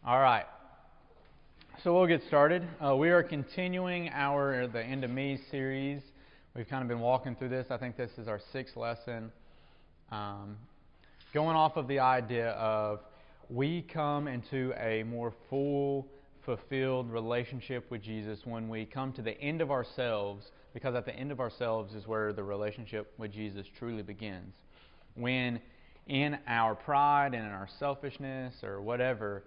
All right. So we'll get started. We are continuing the End of Me series. We've kind of been walking through this. I think this is our sixth lesson. Going off of the idea of we come into a more full, fulfilled relationship with Jesus when we come to the end of ourselves, because at the end of ourselves is where the relationship with Jesus truly begins. When in our pride and in our selfishness or whatever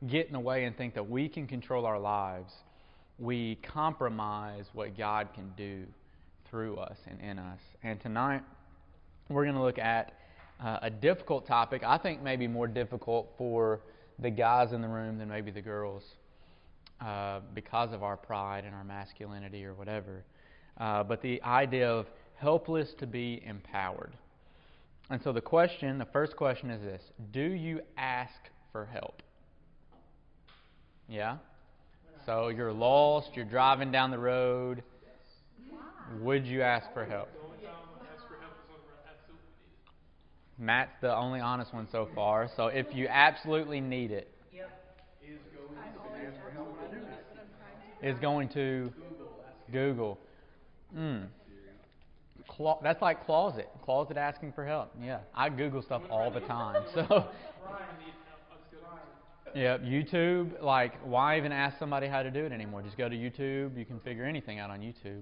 get in the way and think that we can control our lives, we compromise what God can do through us and in us. And tonight, we're going to look at a difficult topic. I think maybe more difficult for the guys in the room than maybe the girls because of our pride and our masculinity or whatever. But the idea of helpless to be empowered. And so the first question is this: do you ask for help? Yeah? So you're lost, you're driving down the road. Would you ask for help? Matt's the only honest one so far. So if you absolutely need it, is going to Google. That's like closet asking for help. Yeah, I Google stuff all the time. So. Yeah, YouTube, like, why even ask somebody how to do it anymore? Just go to YouTube. You can figure anything out on YouTube.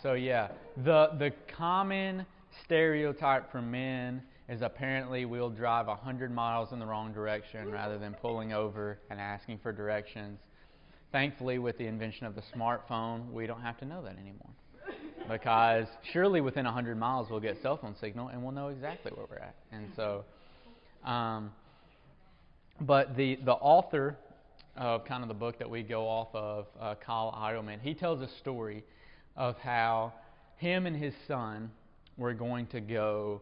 So yeah, the common stereotype for men is apparently we'll drive 100 miles in the wrong direction rather than pulling over and asking for directions. Thankfully, with the invention of the smartphone, we don't have to know that anymore. Because surely within 100 miles we'll get cell phone signal and we'll know exactly where we're at. And so... But the author of kind of the book that we go off of, Kyle Idleman, he tells a story of how him and his son were going to go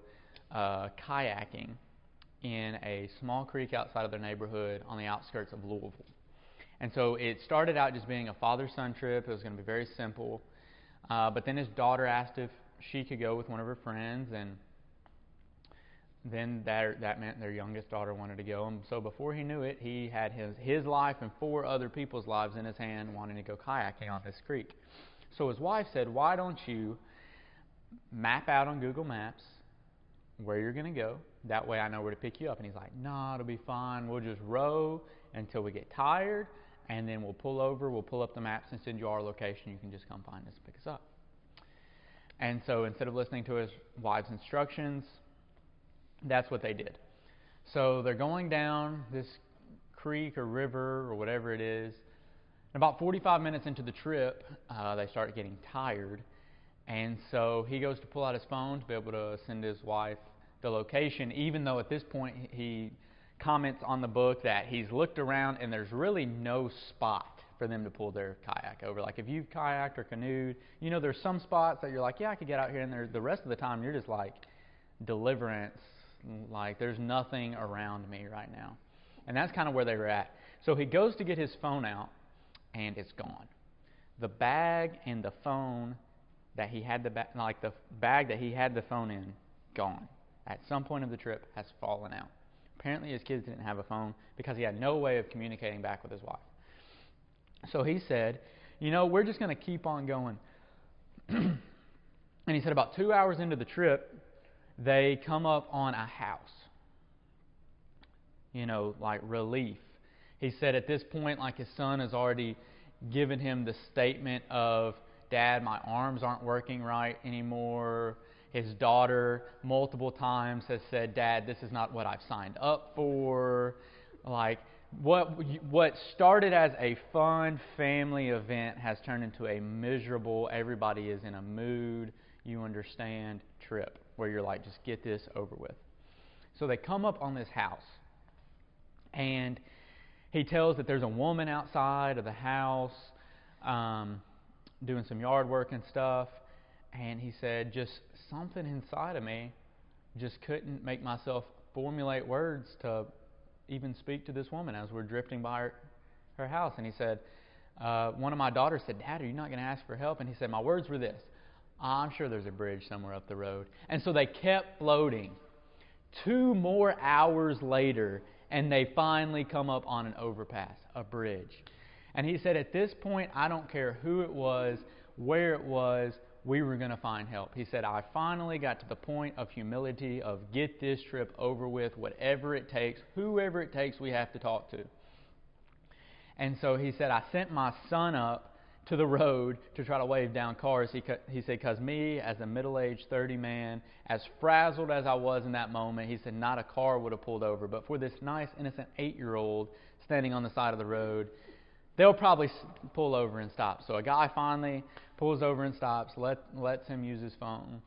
kayaking in a small creek outside of their neighborhood on the outskirts of Louisville. And so it started out just being a father-son trip. It was going to be very simple. But then his daughter asked if she could go with one of her friends, and then that meant their youngest daughter wanted to go. And so before he knew it, he had his life and 4 other people's lives in his hand wanting to go kayaking on this creek. So his wife said, why don't you map out on Google Maps where you're going to go? That way I know where to pick you up. And he's like, no, it'll be fine. We'll just row until we get tired, and then we'll pull over, we'll pull up the maps and send you our location. You can just come find us and pick us up. And so instead of listening to his wife's instructions, that's what they did. So they're going down this creek or river or whatever it is. And about 45 minutes into the trip, they start getting tired. And so he goes to pull out his phone to be able to send his wife the location, even though at this point he comments on the book that he's looked around and there's really no spot for them to pull their kayak over. Like if you've kayaked or canoed, you know there's some spots that you're like, yeah, I could get out here. And the rest of the time you're just like, deliverance. Like, there's nothing around me right now. And that's kind of where they were at. So he goes to get his phone out, and it's gone. The bag and the phone that he had the bag that he had the phone in, gone. At some point of the trip, has fallen out. Apparently his kids didn't have a phone because he had no way of communicating back with his wife. So he said, we're just going to keep on going. And he said about 2 hours into the trip, they come up on a house. Like relief. He said at this point, like his son has already given him the statement of, Dad, my arms aren't working right anymore. His daughter multiple times has said, Dad, this is not what I've signed up for. Like what started as a fun family event has turned into a miserable, everybody is in a mood, you understand, trip. Where you're like, just get this over with. So they come up on this house. And he tells that there's a woman outside of the house doing some yard work and stuff. And he said, just something inside of me just couldn't make myself formulate words to even speak to this woman as we're drifting by her house. And he said, one of my daughters said, Dad, are you not going to ask for help? And he said, my words were this: I'm sure there's a bridge somewhere up the road. And so they kept floating. 2 more hours later, And they finally come up on an overpass, a bridge. And he said, at this point, I don't care who it was, where it was, we were going to find help. He said, I finally got to the point of humility of get this trip over with, whatever it takes, whoever it takes we have to talk to. And so he said, I sent my son up to the road to try to wave down cars. He said, because me, as a middle-aged 30 man, as frazzled as I was in that moment, he said, not a car would have pulled over. But for this nice, innocent 8-year-old standing on the side of the road, they'll probably pull over and stop. So a guy finally pulls over and stops, lets him use his phone,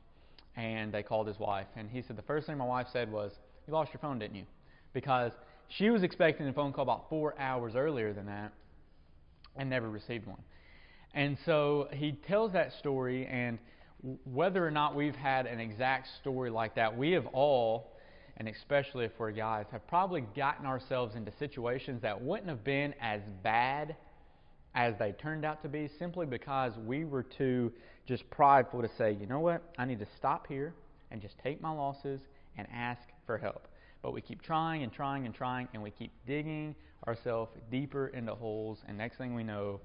and they called his wife. And he said, the first thing my wife said was, you lost your phone, didn't you? Because she was expecting a phone call about 4 hours earlier than that and never received one. And so he tells that story, and whether or not we've had an exact story like that, we have all, and especially if we're guys, have probably gotten ourselves into situations that wouldn't have been as bad as they turned out to be, simply because we were too just prideful to say, you know what, I need to stop here and just take my losses and ask for help. But we keep trying and trying and trying, and we keep digging ourselves deeper into holes, and next thing we know,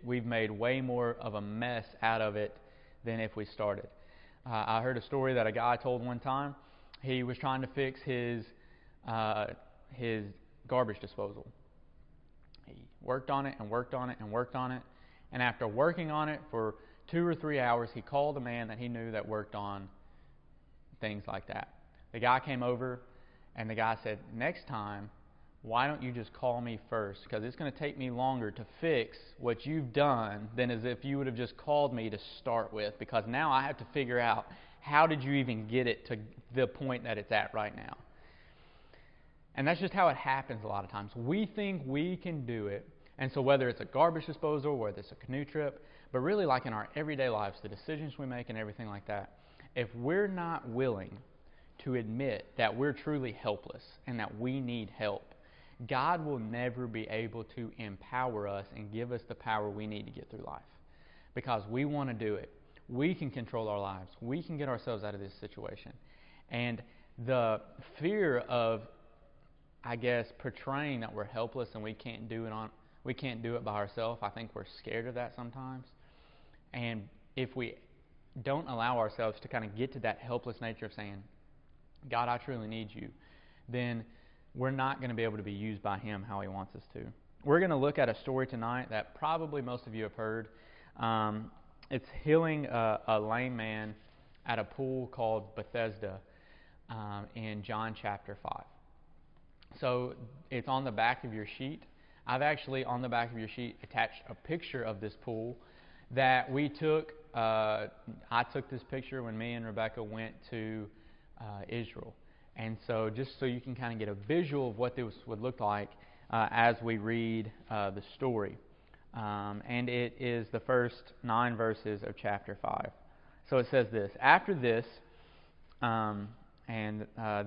we've made way more of a mess out of it than if we started. I heard a story that a guy told one time. He was trying to fix his garbage disposal. He worked on it and worked on it and worked on it. And after working on it for 2 or 3 hours, he called a man that he knew that worked on things like that. The guy came over, and the guy said, next time, why don't you just call me first? Because it's going to take me longer to fix what you've done than as if you would have just called me to start with. Because now I have to figure out, how did you even get it to the point that it's at right now? And that's just how it happens a lot of times. We think we can do it. And so whether it's a garbage disposal, whether it's a canoe trip, but really like in our everyday lives, the decisions we make and everything like that, if we're not willing to admit that we're truly helpless and that we need help, God will never be able to empower us and give us the power we need to get through life. Because we want to do it. We can control our lives. We can get ourselves out of this situation. And the fear of, I guess, portraying that we're helpless and we can't do it by ourselves, I think we're scared of that sometimes. And if we don't allow ourselves to kind of get to that helpless nature of saying, God, I truly need you, then we're not going to be able to be used by Him how He wants us to. We're going to look at a story tonight that probably most of you have heard. It's healing a lame man at a pool called Bethesda in John chapter 5. So it's on the back of your sheet. I've actually, on the back of your sheet, attached a picture of this pool that we took. I took this picture when me and Rebecca went to Israel. And so just so you can kind of get a visual of what this would look like as we read the story. And it is the first 9 verses of chapter 5. So it says this: after this,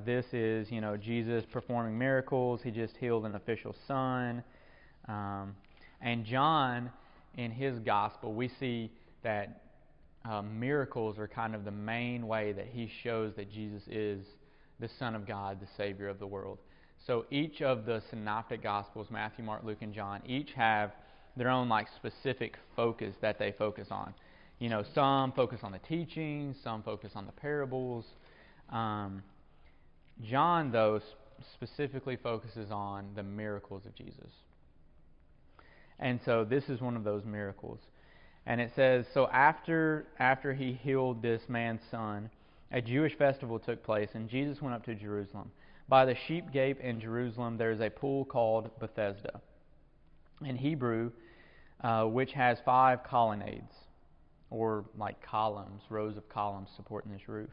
this is, Jesus performing miracles. He just healed an official's son. And John, in his gospel, we see that miracles are kind of the main way that he shows that Jesus is the Son of God, the Savior of the world. So each of the synoptic Gospels, Matthew, Mark, Luke, and John, each have their own specific focus that they focus on. Some focus on the teachings, some focus on the parables. John, though, specifically focuses on the miracles of Jesus. And so this is one of those miracles. And it says, so after he healed this man's son, a Jewish festival took place, and Jesus went up to Jerusalem. By the sheep gate in Jerusalem, there is a pool called Bethesda, in Hebrew, which has 5 colonnades, or like columns, rows of columns supporting this roof.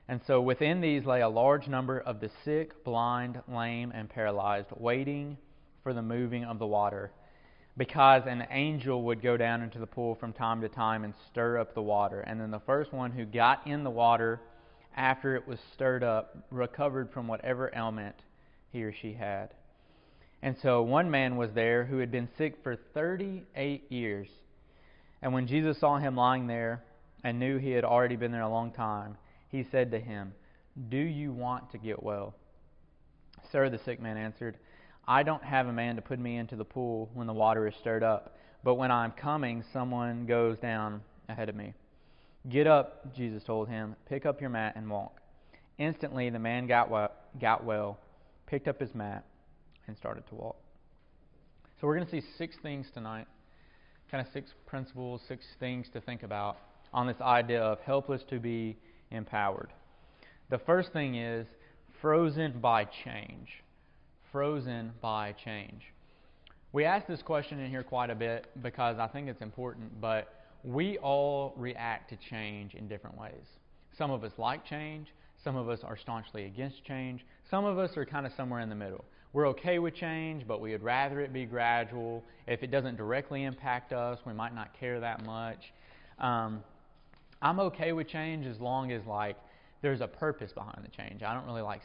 And so within these lay a large number of the sick, blind, lame, and paralyzed, waiting for the moving of the water, because an angel would go down into the pool from time to time and stir up the water. And then the first one who got in the water after it was stirred up recovered from whatever ailment he or she had. And so one man was there who had been sick for 38 years. And when Jesus saw him lying there and knew he had already been there a long time, He said to him, "Do you want to get well?" Sir, the sick man answered, I don't have a man to put me into the pool when the water is stirred up, but when I am coming, someone goes down ahead of me. Get up, Jesus told him, pick up your mat and walk. Instantly, the man got well, picked up his mat, and started to walk. So we're going to see 6 things tonight, kind of 6 principles, 6 things to think about on this idea of helpless to be empowered. The first thing is frozen by change. Frozen by change. We ask this question in here quite a bit because I think it's important, but we all react to change in different ways. Some of us like change. Some of us are staunchly against change. Some of us are kind of somewhere in the middle. We're okay with change, but we would rather it be gradual. If it doesn't directly impact us, we might not care that much. I'm okay with change as long as there's a purpose behind the change. I don't really like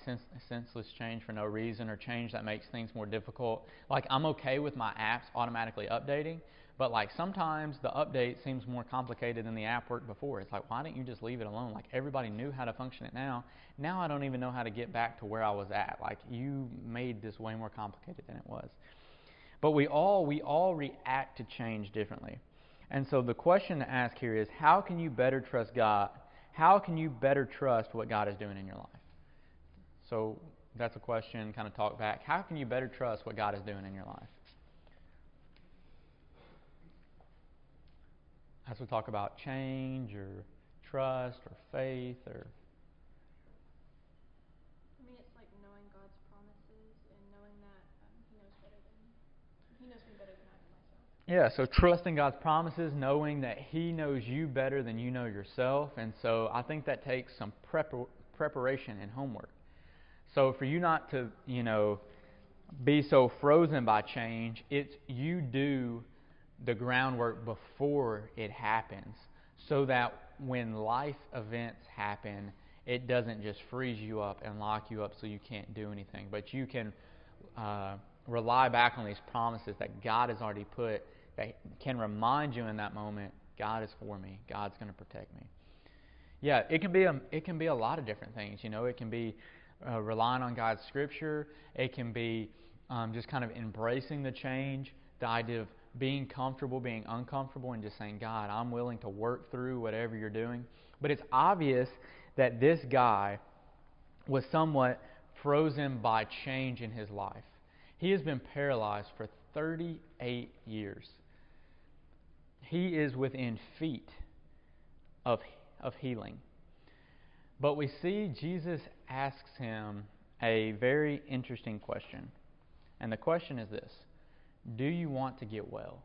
senseless change for no reason or change that makes things more difficult. I'm okay with my apps automatically updating, but sometimes the update seems more complicated than the app worked before. It's why didn't you just leave it alone? Everybody knew how to function it now. Now I don't even know how to get back to where I was at. You made this way more complicated than it was. But we all react to change differently. And so the question to ask here is, how can you better trust God? How can you better trust what God is doing in your life? So that's a question, kind of talk back. How can you better trust what God is doing in your life? As we talk about change or trust or faith or... It's knowing God's promises and knowing that He knows me better than I know myself. Yeah, so trusting God's promises, knowing that He knows you better than you know yourself. And so I think that takes some preparation and homework. So for you not to, be so frozen by change, it's you do the groundwork before it happens so that when life events happen, it doesn't just freeze you up and lock you up so you can't do anything. But you can rely back on these promises that God has already put that can remind you in that moment, God is for me. God's going to protect me. Yeah, it can be a lot of different things. It can be relying on God's Scripture. It can be just kind of embracing the change, the idea of being comfortable, being uncomfortable, and just saying, God, I'm willing to work through whatever you're doing. But it's obvious that this guy was somewhat frozen by change in his life. He has been paralyzed for 38 years. He is within feet of healing. But we see Jesus asks him a very interesting question. And the question is this: do you want to get well?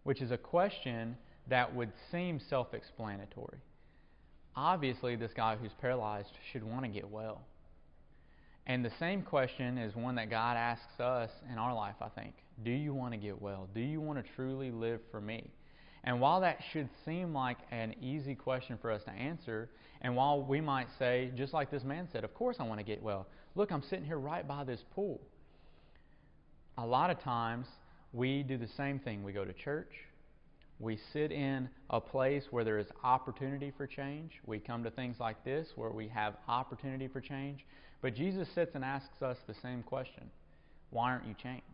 Which is a question that would seem self-explanatory. Obviously, this guy who's paralyzed should want to get well. And the same question is one that God asks us in our life, I think. Do you want to get well? Do you want to truly live for me? And while that should seem like an easy question for us to answer, and while we might say, just like this man said, of course I want to get well. Look, I'm sitting here right by this pool. A lot of times we do the same thing. We go to church. We sit in a place where there is opportunity for change. We come to things like this where we have opportunity for change. But Jesus sits and asks us the same question. Why aren't you changed?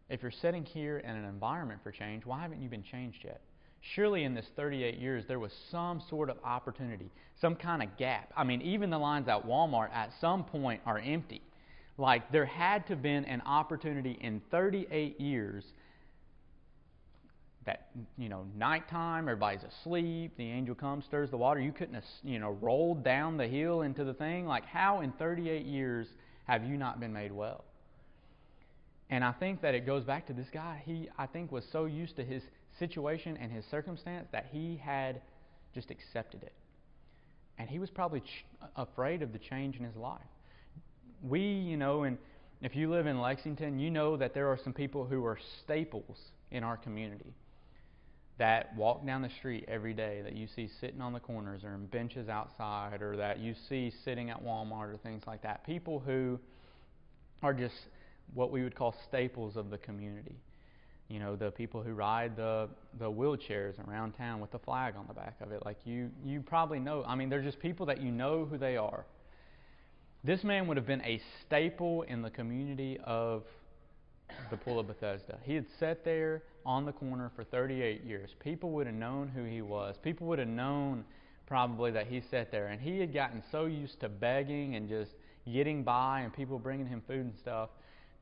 If you're sitting here in an environment for change, why haven't you been changed yet? Surely in this 38 years, there was some sort of opportunity, some kind of gap. Even the lines at Walmart at some point are empty. There had to have been an opportunity in 38 years that, nighttime, everybody's asleep, the angel comes, stirs the water. You couldn't have, rolled down the hill into the thing. How in 38 years have you not been made well? And I think that it goes back to this guy. He, I think, was so used to his situation and his circumstance that he had just accepted it. And he was probably afraid of the change in his life. And if you live in Lexington, you know that there are some people who are staples in our community that walk down the street every day, that you see sitting on the corners or in benches outside, or that you see sitting at Walmart or things like that. People who are just what we would call staples of the community. The people who ride the wheelchairs around town with the flag on the back of it. You probably know. They're just people that you know who they are. This man would have been a staple in the community of the Pool of Bethesda. He had sat there on the corner for 38 years. People would have known who he was. People would have known probably that he sat there. And he had gotten so used to begging and just getting by and people bringing him food and stuff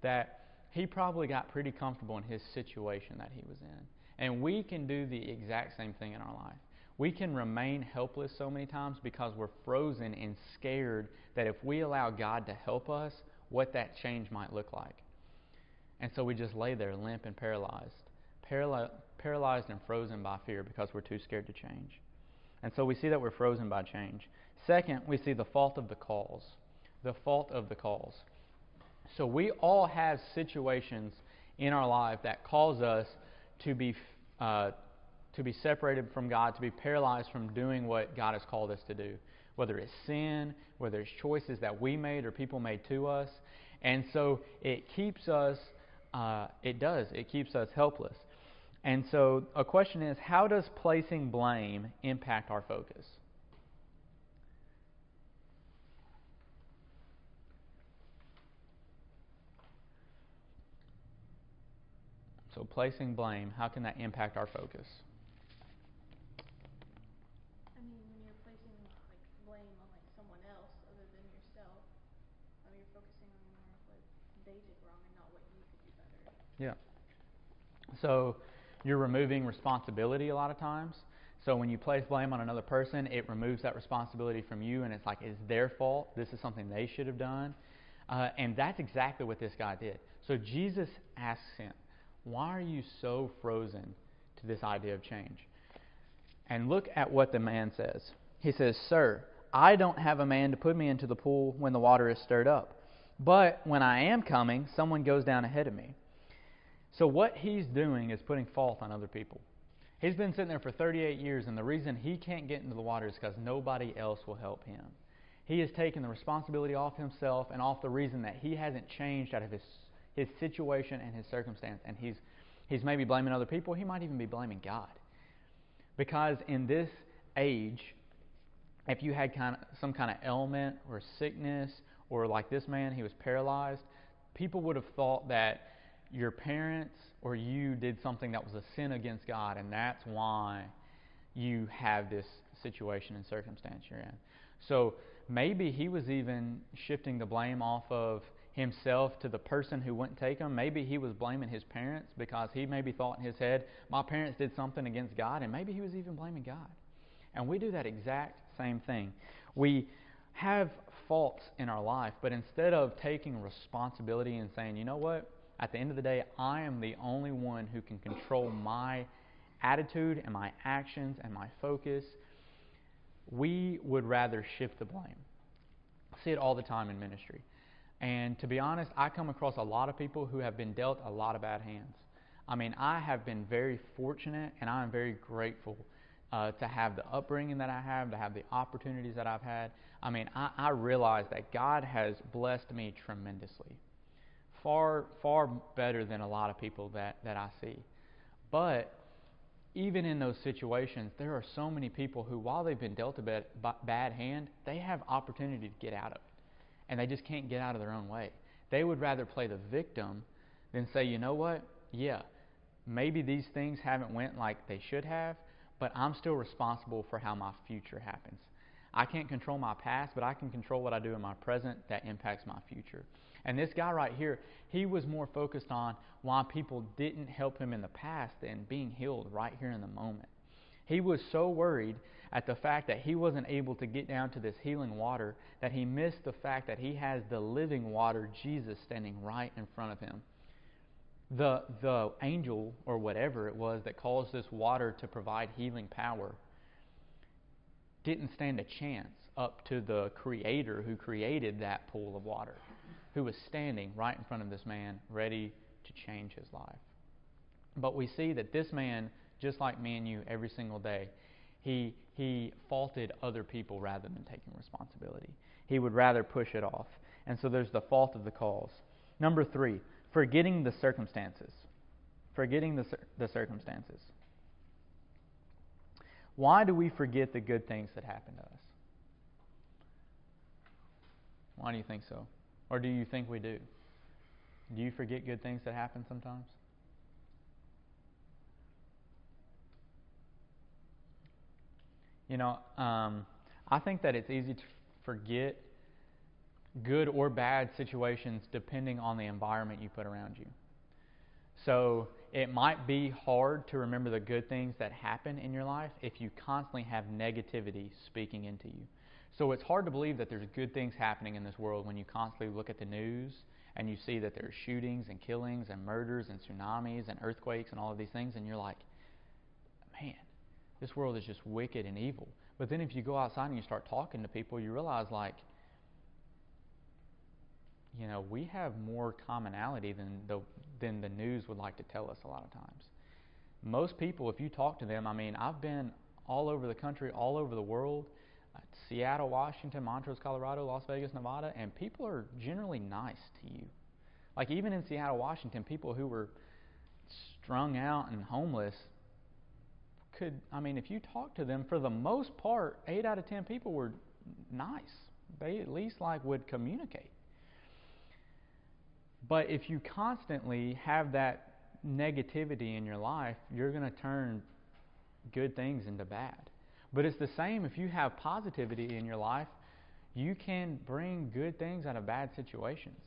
that he probably got pretty comfortable in his situation that he was in. And we can do the exact same thing in our life. We can remain helpless so many times because we're frozen and scared that if we allow God to help us, what that change might look like. And so we just lay there limp and paralyzed and frozen by fear because we're too scared to change. And so we see that we're frozen by change. Second, we see the fault of the cause. The fault of the cause. So we all have situations in our life that cause us to be separated from God, to be paralyzed from doing what God has called us to do. Whether it's sin, whether it's choices that we made or people made to us. And so it keeps us, it keeps us helpless. And so a question is, how does placing blame impact our focus? So placing blame, how can that impact our focus? I mean, when you're placing like blame on like someone else other than yourself, you're focusing on more of what they did wrong and not what you could do better. Yeah. So you're removing responsibility a lot of times. So when you place blame on another person, it removes that responsibility from you, and it's like it's their fault. This is something they should have done. And that's exactly what this guy did. So Jesus asks him, why are you so frozen to this idea of change? And look at what the man says. He says, "Sir, I don't have a man to put me into the pool when the water is stirred up. But when I am coming, someone goes down ahead of me." So what he's doing is putting fault on other people. He's been sitting there for 38 years, and the reason he can't get into the water is because nobody else will help him. He has taken the responsibility off himself and off the reason that he hasn't changed out of his situation and his circumstance. And he's maybe blaming other people. He might even be blaming God. Because in this age, if you had some kind of ailment or sickness, or like this man, he was paralyzed, people would have thought that your parents or you did something that was a sin against God, and that's why you have this situation and circumstance you're in. So maybe he was even shifting the blame off of himself to the person who wouldn't take him. Maybe he was blaming his parents because he maybe thought in his head, my parents did something against God, and maybe he was even blaming God. And we do that exact same thing. We have faults in our life, but instead of taking responsibility and saying, you know what, at the end of the day, I am the only one who can control my attitude and my actions and my focus, we would rather shift the blame. I see it all the time in ministry. And to be honest, I come across a lot of people who have been dealt a lot of bad hands. I mean, I have been very fortunate, and I am very grateful to have the upbringing that I have, to have the opportunities that I've had. I mean, I realize that God has blessed me tremendously. Far, far better than a lot of people that I see. But even in those situations, there are so many people who, while they've been dealt a bad hand, they have opportunity to get out of it. And they just can't get out of their own way. They would rather play the victim than say, you know what? Yeah, maybe these things haven't went like they should have, but I'm still responsible for how my future happens. I can't control my past, but I can control what I do in my present that impacts my future. And this guy right here, he was more focused on why people didn't help him in the past than being healed right here in the moment. He was so worried at the fact that he wasn't able to get down to this healing water that he missed the fact that he has the living water, Jesus, standing right in front of him. The angel, or whatever it was that caused this water to provide healing power, didn't stand a chance up to the Creator who created that pool of water, who was standing right in front of this man, ready to change his life. But we see that this man, just like me and you every single day, he faulted other people rather than taking responsibility. He would rather push it off. And so there's the fault of the cause. Number 3, forgetting the circumstances. Forgetting the circumstances. Why do we forget the good things that happen to us? Why do you think so? Or do you think we do? Do you forget good things that happen sometimes? I think that it's easy to forget good or bad situations depending on the environment you put around you. So it might be hard to remember the good things that happen in your life if you constantly have negativity speaking into you. So it's hard to believe that there's good things happening in this world when you constantly look at the news and you see that there's shootings and killings and murders and tsunamis and earthquakes and all of these things, and you're like, man, this world is just wicked and evil. But then if you go outside and you start talking to people, you realize, like, we have more commonality than the news would like to tell us a lot of times. Most people, if you talk to them, I've been all over the country, all over the world, Seattle, Washington, Montrose, Colorado, Las Vegas, Nevada, and people are generally nice to you. Like, even in Seattle, Washington, people who were strung out and homeless if you talk to them, for the most part, 8 out of 10 people were nice. They at least would communicate. But if you constantly have that negativity in your life, you're going to turn good things into bad. But it's the same if you have positivity in your life, you can bring good things out of bad situations.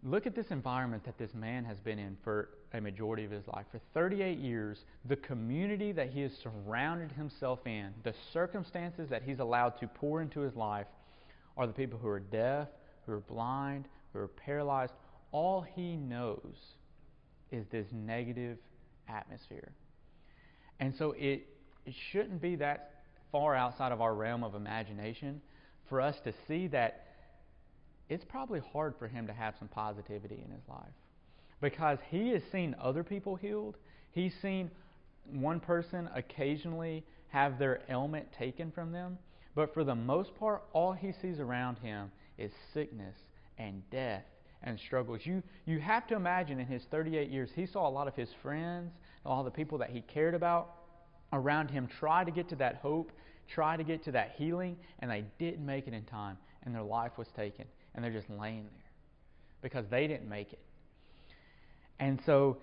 Look at this environment that this man has been in for a majority of his life. For 38 years, the community that he has surrounded himself in, the circumstances that he's allowed to pour into his life, are the people who are deaf, who are blind, who are paralyzed. All he knows is this negative atmosphere. And so it shouldn't be that far outside of our realm of imagination for us to see that it's probably hard for him to have some positivity in his life. Because he has seen other people healed. He's seen one person occasionally have their ailment taken from them. But for the most part, all he sees around him is sickness and death and struggles. You have to imagine in his 38 years, he saw a lot of his friends, all the people that he cared about around him try to get to that hope, try to get to that healing, and they didn't make it in time, and their life was taken, and they're just laying there because they didn't make it. And so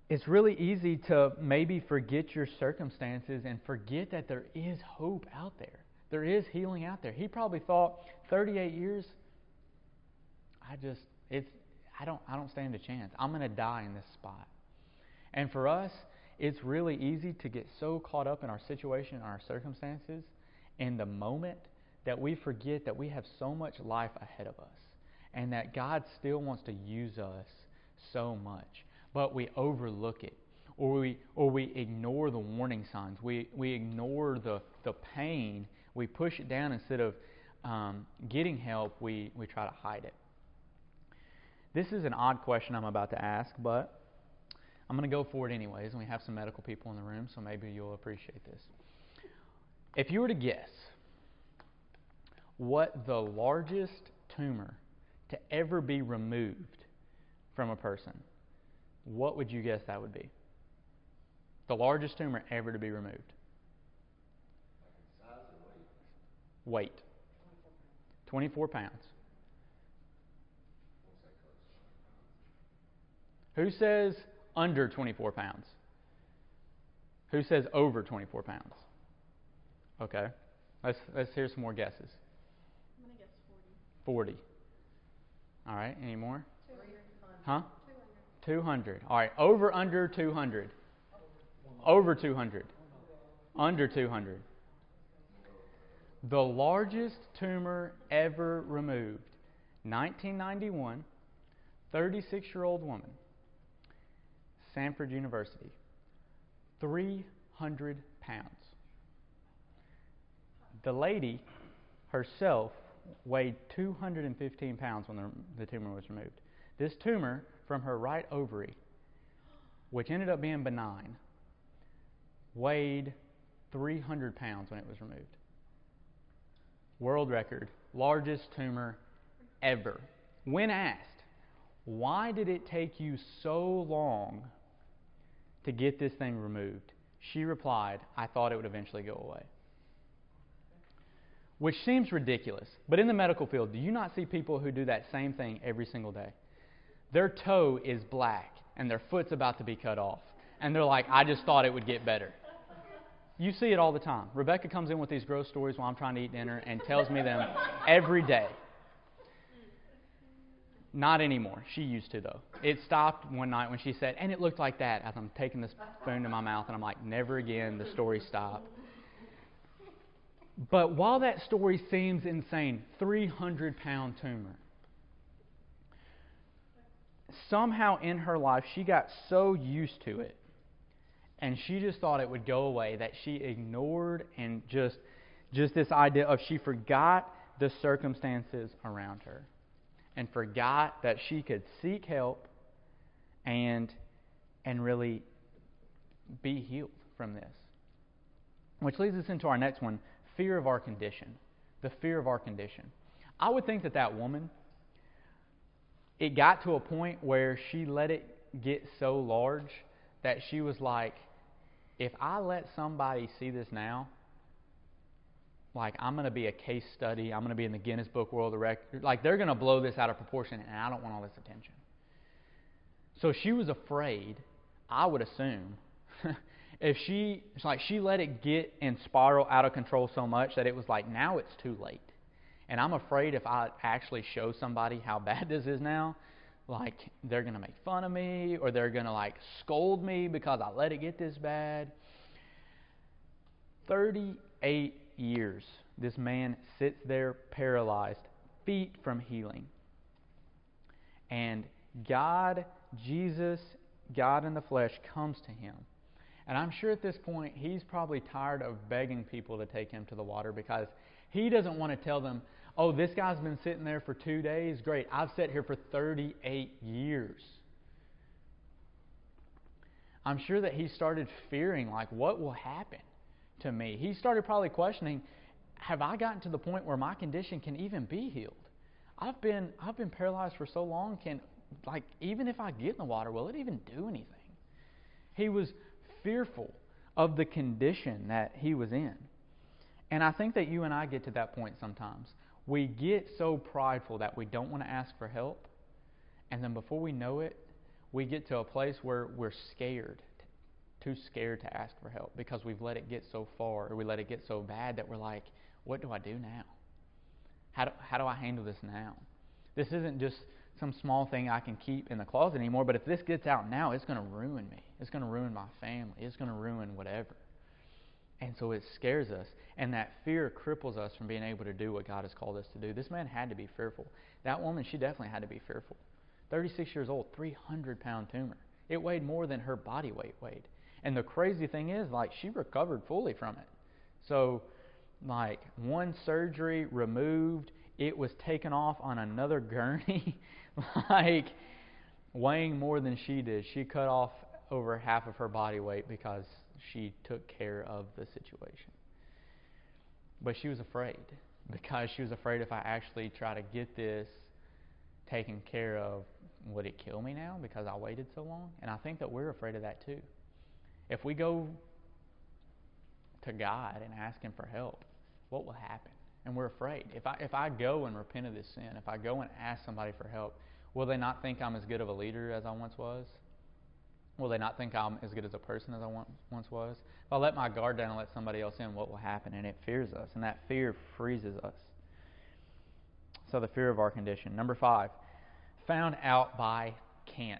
it's really easy to maybe forget your circumstances and forget that there is hope out there. There is healing out there. He probably thought 38 years, I don't stand a chance. I'm going to die in this spot. And for us, it's really easy to get so caught up in our situation and our circumstances in the moment that we forget that we have so much life ahead of us and that God still wants to use us so much. But we overlook it, or we ignore the warning signs. We ignore the pain. We push it down instead of getting help. We try to hide it. This is an odd question I'm about to ask, but I'm going to go for it anyways, and we have some medical people in the room, so maybe you'll appreciate this. If you were to guess what the largest tumor to ever be removed from a person, what would you guess that would be? The largest tumor ever to be removed. Like in size or weight? Weight. 24 pounds. What's that close? Who says under 24 pounds? Who says over 24 pounds? Okay. Let's hear some more guesses. I'm going to guess 40. 40. All right. Any more? 200. Huh? 200. 200. All right. Over, under 200. Over 200. Under 200. The largest tumor ever removed. 1991. 36-year-old woman. Stanford University. 300 pounds. The lady herself weighed 215 pounds when the tumor was removed. This tumor from her right ovary, which ended up being benign, weighed 300 pounds when it was removed. World record, largest tumor ever. When asked, why did it take you so long to get this thing removed? She replied, I thought it would eventually go away. which seems ridiculous. But in the medical field, do you not see people who do that same thing every single day? Their toe is black and their foot's about to be cut off. And they're like, I just thought it would get better. You see it all the time. Rebecca comes in with these gross stories while I'm trying to eat dinner and tells me them every day. Not anymore. She used to, though. It stopped one night when she said, and it looked like that, as I'm taking this spoon to my mouth, and I'm like, never again. The story stopped. But while that story seems insane, 300-pound tumor, somehow in her life she got so used to it, and she just thought it would go away, that she ignored and just this idea of she forgot the circumstances around her and forgot that she could seek help and really be healed from this. Which leads us into our next one, fear of our condition. The fear of our condition. I would think that woman, it got to a point where she let it get so large that she was like, if I let somebody see this now, like, I'm going to be a case study. I'm going to be in the Guinness Book World Record. Like, they're going to blow this out of proportion, and I don't want all this attention. So she was afraid, I would assume, if she let it get and spiral out of control so much that it was like, now it's too late. And I'm afraid if I actually show somebody how bad this is now, like, they're going to make fun of me, or they're going to, like, scold me because I let it get this bad. 38 years, this man sits there paralyzed, feet from healing. And God, Jesus, God in the flesh, comes to him. And I'm sure at this point, he's probably tired of begging people to take him to the water, because he doesn't want to tell them, oh, this guy's been sitting there for 2 days. Great, I've sat here for 38 years. I'm sure that he started fearing, like, what will happen to me? He started probably questioning, have I gotten to the point where my condition can even be healed? I've been paralyzed for so long, even if I get in the water, will it even do anything? He was fearful of the condition that he was in. And I think that you and I get to that point sometimes. We get so prideful that we don't want to ask for help. And then before we know it, we get to a place where we're scared, too scared to ask for help, because we've let it get so far, or we let it get so bad that we're like, what do I do now? How do I handle this now? This isn't just some small thing I can keep in the closet anymore, but if this gets out now, it's going to ruin me. It's going to ruin my family. It's going to ruin whatever. And so it scares us, and that fear cripples us from being able to do what God has called us to do. This man had to be fearful. That woman, she definitely had to be fearful. 36 years old, 300-pound tumor. It weighed more than her body weight weighed. And the crazy thing is, like, she recovered fully from it. So, like, one surgery removed, it was taken off on another gurney, like, weighing more than she did. She cut off over half of her body weight because she took care of the situation. But she was afraid, because she was afraid, if I actually try to get this taken care of, would it kill me now because I waited so long? And I think that we're afraid of that too. If we go to God and ask him for help, what will happen? And we're afraid. If I go and repent of this sin, if I go and ask somebody for help, will they not think I'm as good of a leader as I once was? Will they not think I'm as good as a person as I once was? If I let my guard down and let somebody else in, what will happen? And it fears us, and that fear freezes us. So the fear of our condition. Number 5, found out by can't.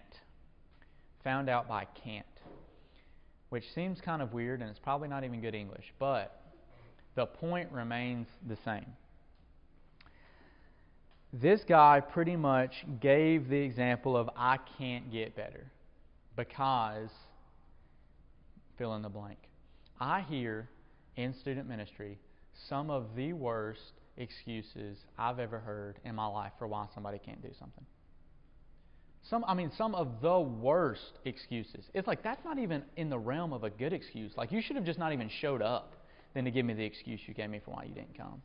Found out by can't. Which seems kind of weird, and it's probably not even good English, but the point remains the same. This guy pretty much gave the example of, I can't get better because fill in the blank. I hear in student ministry some of the worst excuses I've ever heard in my life for why somebody can't do something. Some of the worst excuses. It's like, that's not even in the realm of a good excuse. Like, you should have just not even showed up than to give me the excuse you gave me for why you didn't come.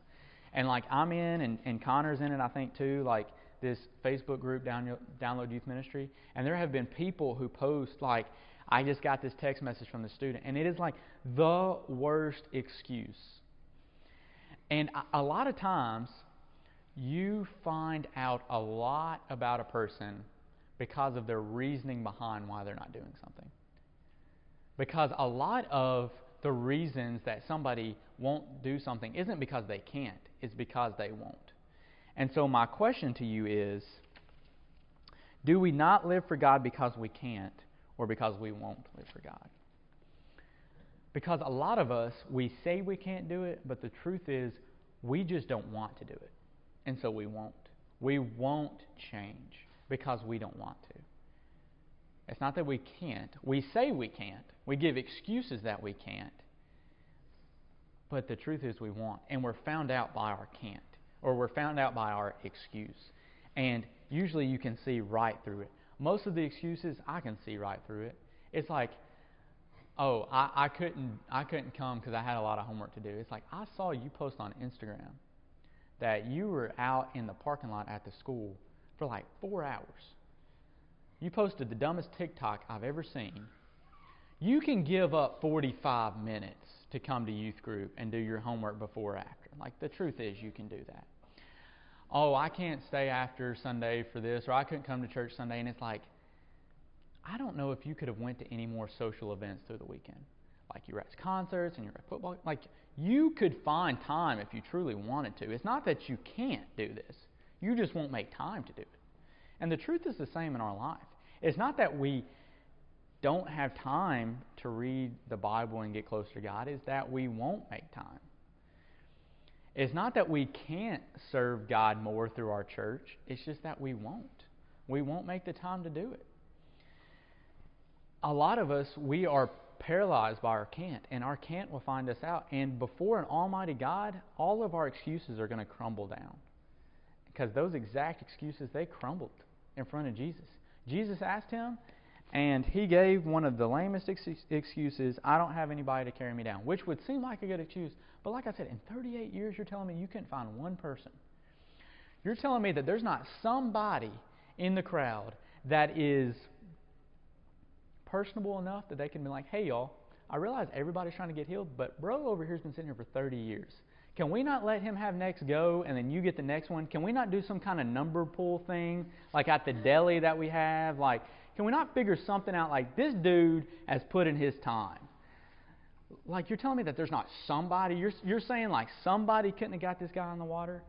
And like, I'm in, and Connor's in it, I think too, like this Facebook group, Download Youth Ministry, and there have been people who post like, I just got this text message from the student, and it is like the worst excuse. And a lot of times, you find out a lot about a person because of their reasoning behind why they're not doing something. Because a lot of the reasons that somebody won't do something isn't because they can't, it's because they won't. And so my question to you is, do we not live for God because we can't, or because we won't live for God? Because a lot of us, we say we can't do it, but the truth is, we just don't want to do it. And so we won't. We won't change because we don't want to. It's not that we can't. We say we can't. We give excuses that we can't. But the truth is we won't. And we're found out by our can't. Or we're found out by our excuse. And usually you can see right through it. Most of the excuses, I can see right through it. It's like, oh, I couldn't come because I had a lot of homework to do. It's like, I saw you post on Instagram that you were out in the parking lot at the school for like 4 hours. You posted the dumbest TikTok I've ever seen. You can give up 45 minutes to come to youth group and do your homework before or after. Like, the truth is, you can do that. Oh, I can't stay after Sunday for this, or I couldn't come to church Sunday. And it's like, I don't know if you could have went to any more social events through the weekend. Like, you were at concerts and you were at football. Like, you could find time if you truly wanted to. It's not that you can't do this. You just won't make time to do it. And the truth is the same in our life. It's not that we don't have time to read the Bible and get closer to God. It's that we won't make time. It's not that we can't serve God more through our church. It's just that we won't. We won't make the time to do it. A lot of us, we are paralyzed by our can't, and our can't will find us out. And before an almighty God, all of our excuses are going to crumble down. Because those exact excuses, they crumbled in front of Jesus. Jesus asked him, and he gave one of the lamest excuses, I don't have anybody to carry me down, which would seem like a good excuse. But like I said, in 38 years, you're telling me you couldn't find one person. You're telling me that there's not somebody in the crowd that is personable enough that they can be like, hey, y'all, I realize everybody's trying to get healed, but bro over here's been sitting here for 30 years. Can we not let him have next go, and then you get the next one? Can we not do some kind of number pull thing, like at the deli that we have? Like, can we not figure something out like this dude has put in his time? Like, you're telling me that there's not somebody? You're saying like somebody couldn't have got this guy on the water?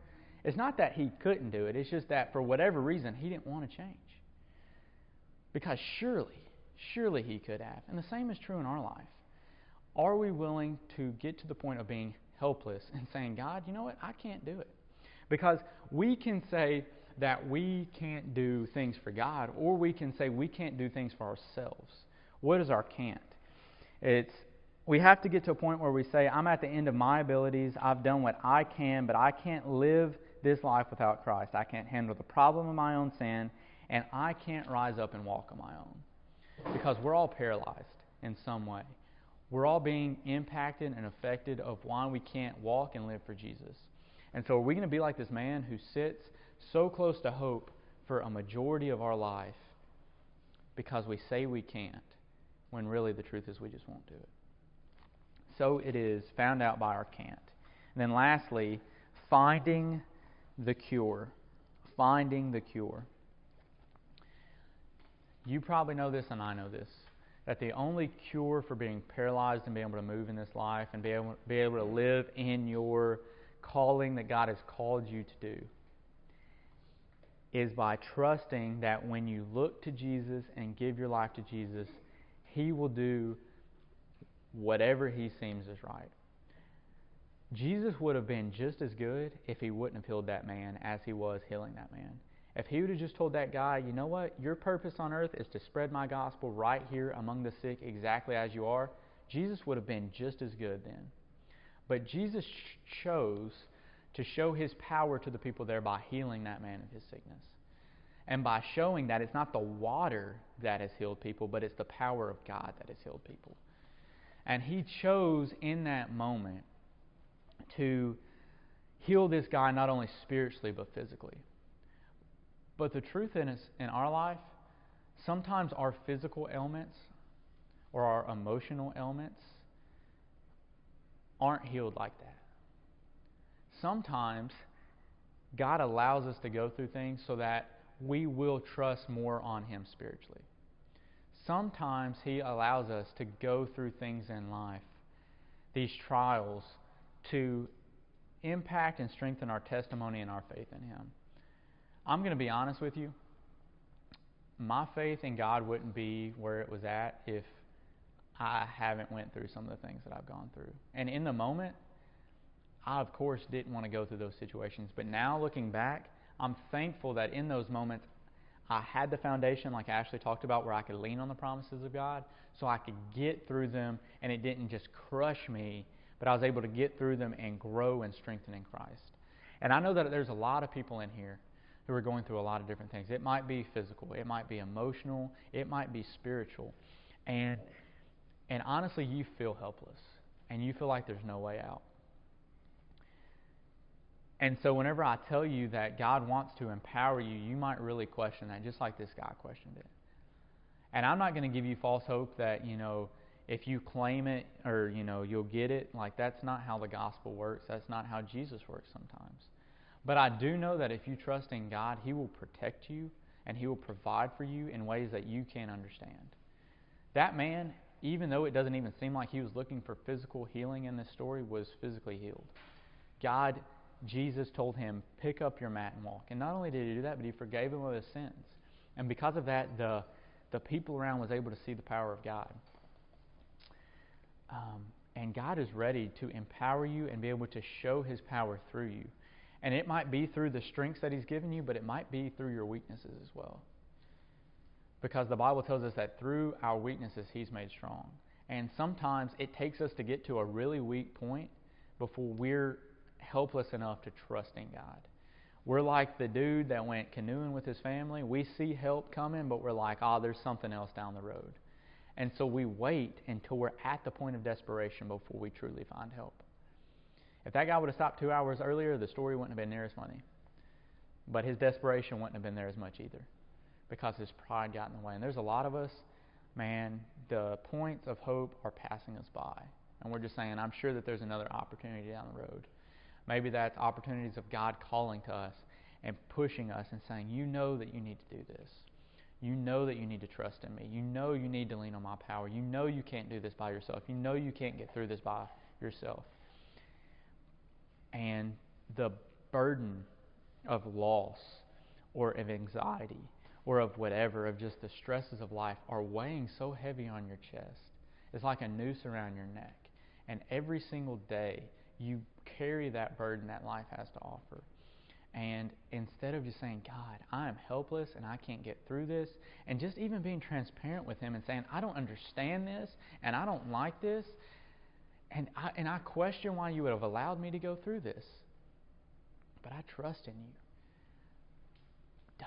It's not that he couldn't do it. It's just that for whatever reason, he didn't want to change. Because surely he could have. And the same is true in our life. Are we willing to get to the point of being helpless and saying, God, you know what? I can't do it. Because we can say that we can't do things for God, or we can say we can't do things for ourselves. What is our can't? We have to get to a point where we say, I'm at the end of my abilities. I've done what I can, but I can't live this life without Christ. I can't handle the problem of my own sin, and I can't rise up and walk on my own. Because we're all paralyzed in some way. We're all being impacted and affected of why we can't walk and live for Jesus. And so are we going to be like this man who sits so close to hope for a majority of our life because we say we can't, when really the truth is we just won't do it? So it is found out by our can't. And then lastly, finding the cure. Finding the cure. You probably know this, and I know this, that the only cure for being paralyzed and being able to move in this life and be able to live in your calling that God has called you to do is by trusting that when you look to Jesus and give your life to Jesus, He will do whatever He seems is right. Jesus would have been just as good if He wouldn't have healed that man as He was healing that man. If He would have just told that guy, you know what, your purpose on earth is to spread my gospel right here among the sick exactly as you are, Jesus would have been just as good then. But Jesus chose to show His power to the people there by healing that man of his sickness. And by showing that it's not the water that has healed people, but it's the power of God that has healed people. And He chose in that moment to heal this guy not only spiritually but physically. But the truth in our life, sometimes our physical ailments or our emotional ailments aren't healed like that. sometimes God allows us to go through things so that we will trust more on Him spiritually. Sometimes He allows us to go through things in life, these trials, to impact and strengthen our testimony and our faith in Him. I'm going to be honest with you. My faith in God wouldn't be where it was at if I haven't went through some of the things that I've gone through. And in the moment, I, of course, didn't want to go through those situations. But now, looking back, I'm thankful that in those moments, I had the foundation, like Ashley talked about, where I could lean on the promises of God so I could get through them, and it didn't just crush me, but I was able to get through them and grow and strengthen in Christ. And I know that there's a lot of people in here who are going through a lot of different things. It might be physical, it might be emotional, it might be spiritual. And honestly, you feel helpless, and you feel like there's no way out. And so whenever I tell you that God wants to empower you, you might really question that, just like this guy questioned it. And I'm not going to give you false hope that, if you claim it or, you'll get it. Like, that's not how the gospel works. That's not how Jesus works sometimes. But I do know that if you trust in God, He will protect you and He will provide for you in ways that you can't understand. That man, even though it doesn't even seem like he was looking for physical healing in this story, was physically healed. Jesus told him, pick up your mat and walk. And not only did He do that, but He forgave him of his sins. And because of that, the people around was able to see the power of God. And God is ready to empower you and be able to show His power through you. And it might be through the strengths that He's given you, but it might be through your weaknesses as well. Because the Bible tells us that through our weaknesses, He's made strong. And sometimes it takes us to get to a really weak point before we're helpless enough to trust in God. We're like the dude that went canoeing with his family. We see help coming, but we're like, there's something else down the road. And so we wait until we're at the point of desperation before we truly find help. If that guy would have stopped 2 hours earlier, the story wouldn't have been near as funny. But his desperation wouldn't have been there as much either, because his pride got in the way. And there's a lot of us, man, the points of hope are passing us by. And we're just saying, I'm sure that there's another opportunity down the road. Maybe that's opportunities of God calling to us and pushing us and saying, you know that you need to do this. You know that you need to trust in me. You know you need to lean on my power. You know you can't do this by yourself. You know you can't get through this by yourself. And the burden of loss or of anxiety or of whatever, of just the stresses of life, are weighing so heavy on your chest. It's like a noose around your neck. And every single day, you carry that burden that life has to offer. And instead of just saying, God, I am helpless and I can't get through this, and just even being transparent with Him and saying, I don't understand this and I don't like this, and I question why you would have allowed me to go through this, but I trust in you.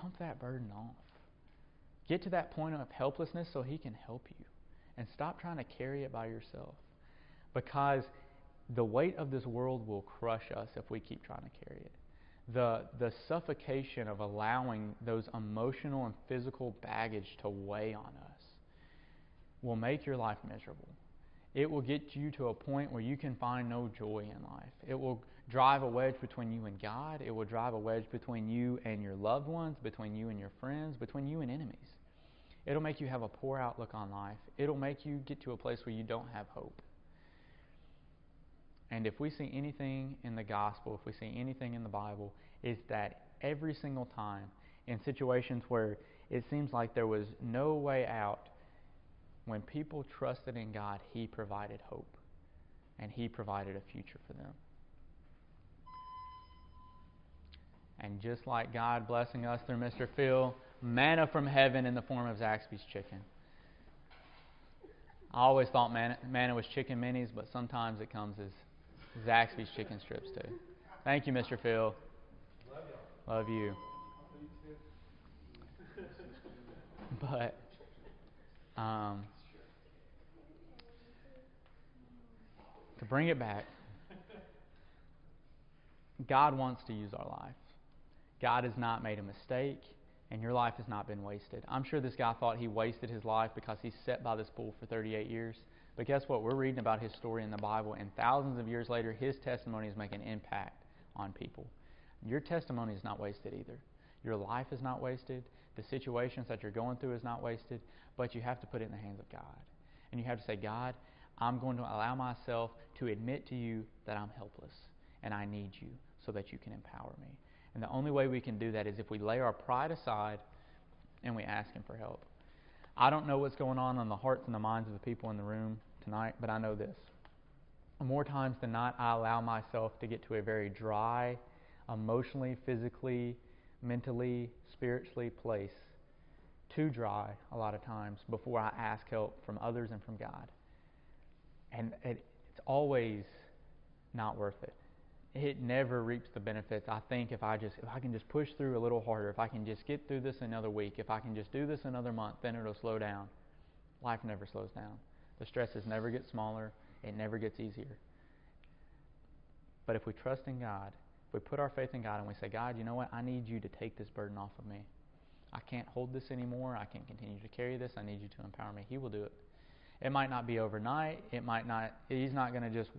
Dump that burden off. Get to that point of helplessness so He can help you. And stop trying to carry it by yourself. Because the weight of this world will crush us if we keep trying to carry it. The suffocation of allowing those emotional and physical baggage to weigh on us will make your life miserable. It will get you to a point where you can find no joy in life. It will drive a wedge between you and God. It will drive a wedge between you and your loved ones, between you and your friends, between you and enemies. It'll make you have a poor outlook on life. It'll make you get to a place where you don't have hope. And if we see anything in the gospel, if we see anything in the Bible, is that every single time in situations where it seems like there was no way out, when people trusted in God, He provided hope. And He provided a future for them. And just like God blessing us through Mr. Phil, manna from heaven in the form of Zaxby's chicken. I always thought manna was chicken minis, but sometimes it comes as Zaxby's chicken strips too. Thank you, Mr. Phil. Love you. But to bring it back, God wants to use our life. God has not made a mistake, and your life has not been wasted. I'm sure this guy thought he wasted his life because he sat by this pool for 38 years. But guess what? We're reading about his story in the Bible, and thousands of years later, his testimony is making an impact on people. Your testimony is not wasted either. Your life is not wasted. The situations that you're going through is not wasted. But you have to put it in the hands of God. And you have to say, God, I'm going to allow myself to admit to you that I'm helpless and I need you so that you can empower me. And the only way we can do that is if we lay our pride aside and we ask Him for help. I don't know what's going on in the hearts and the minds of the people in the room tonight, but I know this. More times than not, I allow myself to get to a very dry, emotionally, physically, mentally, spiritually place. Too dry a lot of times before I ask help from others and from God. And it's always not worth it. It never reaps the benefits. I think if I can just push through a little harder, if I can just get through this another week, if I can just do this another month, then it'll slow down. Life never slows down. The stresses never get smaller. It never gets easier. But if we trust in God, if we put our faith in God and we say, God, you know what? I need you to take this burden off of me. I can't hold this anymore. I can't continue to carry this. I need you to empower me. He will do it. It might not be overnight. He's not going to just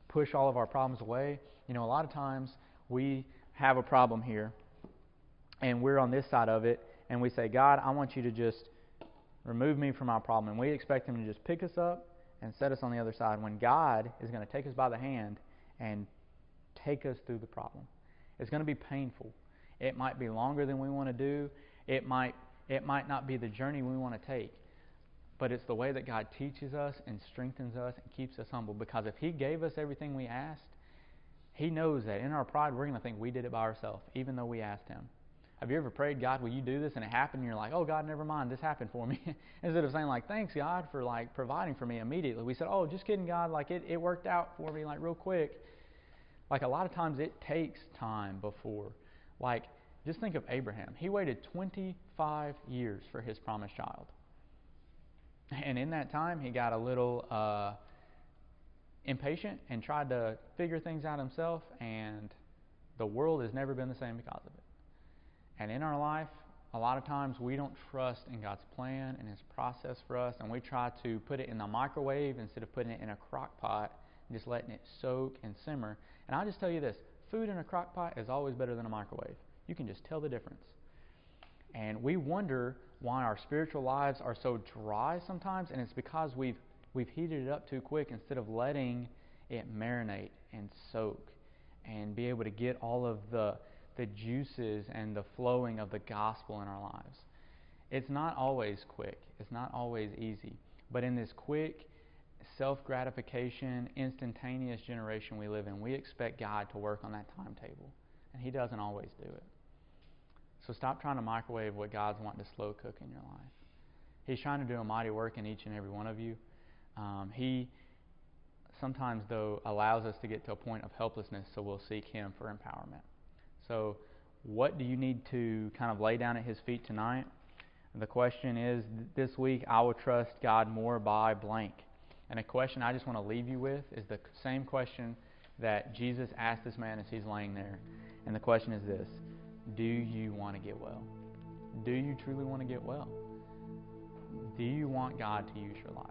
push all of our problems away. You know, a lot of times we have a problem here and we're on this side of it and we say, God, I want you to just remove me from my problem. And we expect Him to just pick us up and set us on the other side when God is going to take us by the hand and take us through the problem. It's going to be painful. It might be longer than we want to do. It might not be the journey we want to take. But it's the way that God teaches us and strengthens us and keeps us humble. Because if He gave us everything we asked, He knows that in our pride we're going to think we did it by ourselves, even though we asked Him. Have you ever prayed, God, will you do this? And it happened and you're like, oh, God, never mind, this happened for me. Instead of saying, like, thanks, God, for, like, providing for me immediately. We said, oh, just kidding, God, like, it worked out for me, like, real quick. Like, a lot of times it takes time before. Like, just think of Abraham. He waited 25 years for his promised child. And in that time, he got a little impatient and tried to figure things out himself, and the world has never been the same because of it. And in our life, a lot of times we don't trust in God's plan and His process for us, and we try to put it in the microwave instead of putting it in a crock pot and just letting it soak and simmer. And I'll just tell you this, food in a crock pot is always better than a microwave. You can just tell the difference. And we wonder why our spiritual lives are so dry sometimes, and it's because we've heated it up too quick instead of letting it marinate and soak and be able to get all of the juices and the flowing of the gospel in our lives. It's not always quick. It's not always easy. But in this quick, self-gratification, instantaneous generation we live in, we expect God to work on that timetable. And He doesn't always do it. So stop trying to microwave what God's wanting to slow cook in your life. He's trying to do a mighty work in each and every one of you. He sometimes, though, allows us to get to a point of helplessness so we'll seek Him for empowerment. So what do you need to kind of lay down at His feet tonight? The question is, this week, I will trust God more by blank. And a question I just want to leave you with is the same question that Jesus asked this man as he's laying there. And the question is this: do you want to get well? Do you truly want to get well? Do you want God to use your life?